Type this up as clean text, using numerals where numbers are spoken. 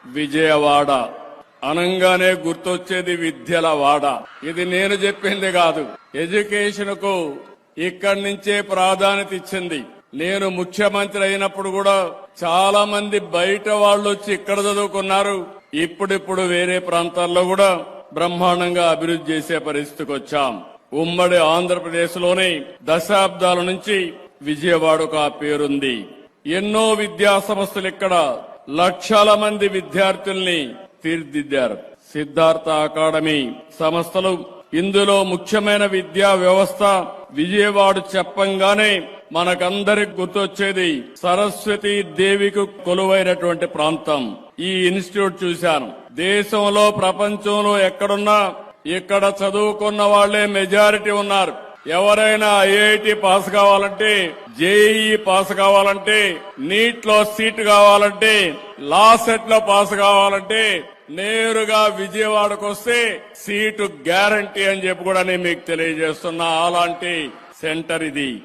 విజయవాడ అనంగానే గుర్తొచ్చేది విద్యల వాడ. ఇది నేను చెప్పింది కాదు. ఎడ్యుకేషన్ కు ఇక్కడి నుంచే ప్రాధాన్యత ఇచ్చింది. నేను ముఖ్యమంత్రి అయినప్పుడు కూడా చాలా మంది బయట వాళ్ళు వచ్చి ఇక్కడ చదువుకున్నారు. ఇప్పుడిప్పుడు వేరే ప్రాంతాల్లో కూడా బ్రహ్మాండంగా అభివృద్ధి చేసే పరిస్థితికి వచ్చాం. ఉమ్మడి ఆంధ్రప్రదేశ్ లోనే దశాబ్దాల నుంచి విజయవాడకు ఆ పేరుంది. ఎన్నో విద్యా సంస్థలు ఇక్కడ లక్షల మంది విద్యార్థుల్ని తీర్చిదిద్దారు. సిద్ధార్థ అకాడమీ సంస్థలు ఇందులో ముఖ్యమైన విద్యా వ్యవస్థ. విజయవాడ చెప్పంగానే మనకందరికి గుర్తొచ్చేది సరస్వతి దేవికి కొలువైనటువంటి ప్రాంతం. ఈ ఇన్స్టిట్యూట్ చూశాను. దేశంలో ప్రపంచంలో ఎక్కడున్నా ఇక్కడ చదువుకున్న వాళ్లే మెజారిటీ ఉన్నారు. ఎవరైనా ఐఐటి పాస్ కావాలంటే, జేఈఈ పాస్ కావాలంటే, నీట్ లో సీట్ కావాలంటే, లా సెట్ లో పాస్ కావాలంటే నేరుగా విజయవాడకు వస్తే సీటు గ్యారంటీ అని చెప్పి కూడా నేను మీకు తెలియజేస్తున్నా. అలాంటి సెంటర్ ఇది.